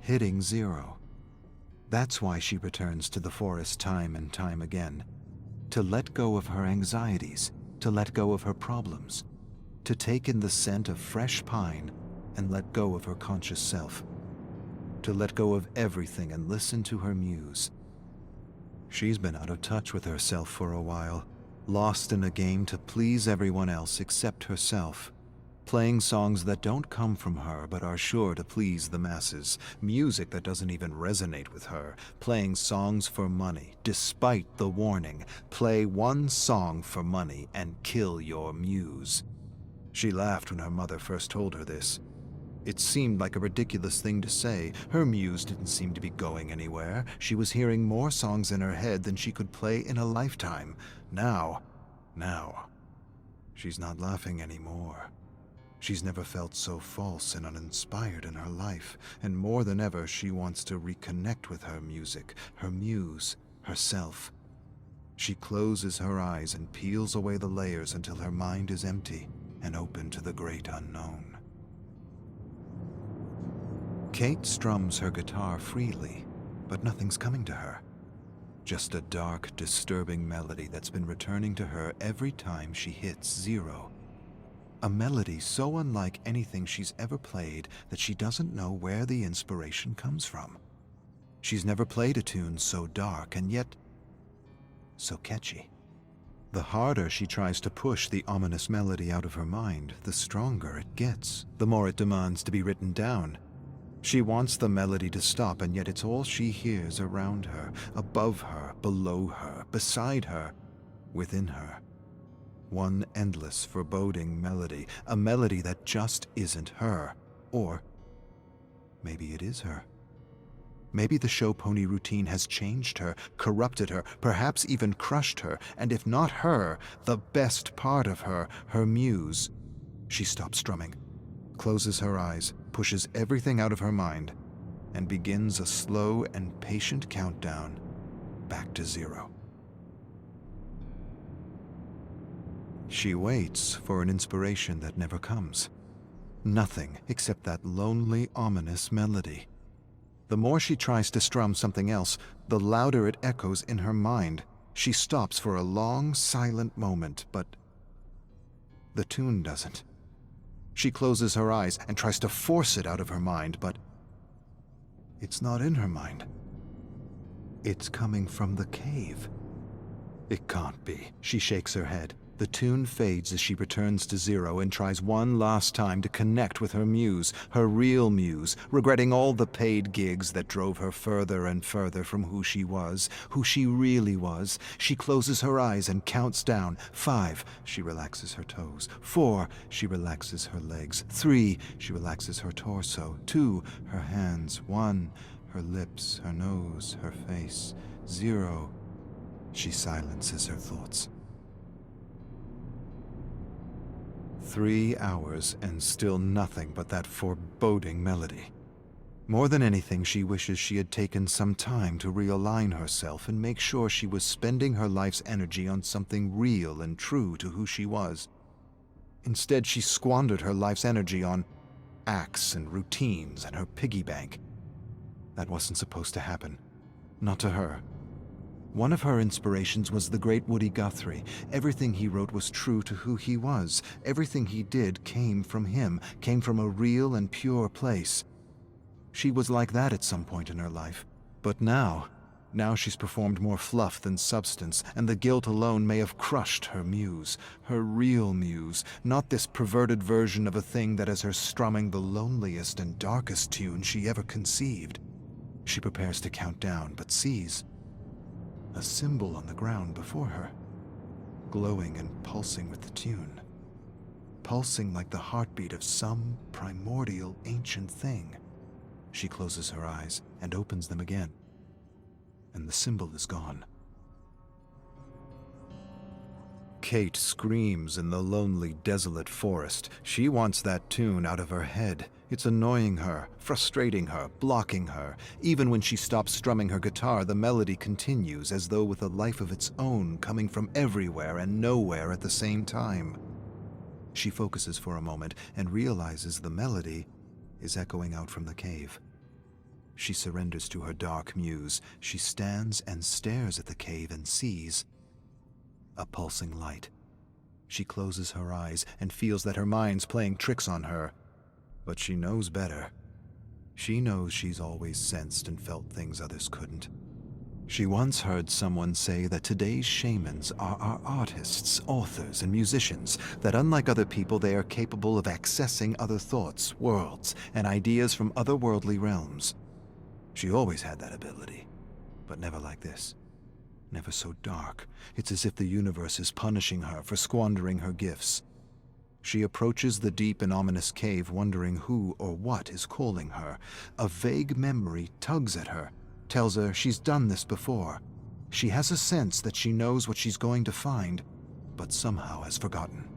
hitting zero. That's why she returns to the forest time and time again, to let go of her anxieties, to let go of her problems, to take in the scent of fresh pine and let go of her conscious self, to let go of everything and listen to her muse. She's been out of touch with herself for a while, lost in a game to please everyone else except herself, playing songs that don't come from her but are sure to please the masses, music that doesn't even resonate with her, playing songs for money, despite the warning, play one song for money and kill your muse. She laughed when her mother first told her this. It seemed like a ridiculous thing to say. Her muse didn't seem to be going anywhere. She was hearing more songs in her head than she could play in a lifetime. Now, she's not laughing anymore. She's never felt so false and uninspired in her life, and more than ever she wants to reconnect with her music, her muse, herself. She closes her eyes and peels away the layers until her mind is empty and open to the great unknown. Kate strums her guitar freely, but nothing's coming to her. Just a dark, disturbing melody that's been returning to her every time she hits zero. A melody so unlike anything she's ever played that she doesn't know where the inspiration comes from. She's never played a tune so dark and yet so catchy. The harder she tries to push the ominous melody out of her mind, the stronger it gets, the more it demands to be written down. She wants the melody to stop, and yet it's all she hears around her, above her, below her, beside her, within her. One endless, foreboding melody, a melody that just isn't her. Or maybe it is her. Maybe the show pony routine has changed her, corrupted her, perhaps even crushed her, and if not her, the best part of her, her muse. She stops strumming, closes her eyes, pushes everything out of her mind, and begins a slow and patient countdown back to zero. She waits for an inspiration that never comes. Nothing except that lonely, ominous melody. The more she tries to strum something else, the louder it echoes in her mind. She stops for a long, silent moment, but the tune doesn't. She closes her eyes and tries to force it out of her mind, but it's not in her mind. It's coming from the cave. It can't be. She shakes her head. The tune fades as she returns to zero and tries one last time to connect with her muse, her real muse, regretting all the paid gigs that drove her further and further from who she was, who she really was. She closes her eyes and counts down. 5, she relaxes her toes. 4, she relaxes her legs. 3, she relaxes her torso. 2, her hands. 1, her lips, her nose, her face. 0, she silences her thoughts. 3 hours and still nothing but that foreboding melody. More than anything, she wishes she had taken some time to realign herself and make sure she was spending her life's energy on something real and true to who she was. Instead, she squandered her life's energy on acts and routines and her piggy bank. That wasn't supposed to happen. Not to her. One of her inspirations was the great Woody Guthrie. Everything he wrote was true to who he was. Everything he did came from him, came from a real and pure place. She was like that at some point in her life. But now she's performed more fluff than substance, and the guilt alone may have crushed her muse, her real muse, not this perverted version of a thing that has her strumming the loneliest and darkest tune she ever conceived. She prepares to count down, but sees a symbol on the ground before her, glowing and pulsing with the tune, pulsing like the heartbeat of some primordial ancient thing. She closes her eyes and opens them again, and the symbol is gone. Kate screams in the lonely, desolate forest. She wants that tune out of her head. It's annoying her, frustrating her, blocking her. Even when she stops strumming her guitar, the melody continues as though with a life of its own, coming from everywhere and nowhere at the same time. She focuses for a moment and realizes the melody is echoing out from the cave. She surrenders to her dark muse. She stands and stares at the cave and sees a pulsing light. She closes her eyes and feels that her mind's playing tricks on her. But she knows better. She knows she's always sensed and felt things others couldn't. She once heard someone say that today's shamans are our artists, authors, and musicians, that unlike other people they are capable of accessing other thoughts, worlds, and ideas from otherworldly realms. She always had that ability, but never like this. Never so dark. It's as if the universe is punishing her for squandering her gifts. She approaches the deep and ominous cave, wondering who or what is calling her. A vague memory tugs at her, tells her she's done this before. She has a sense that she knows what she's going to find, but somehow has forgotten.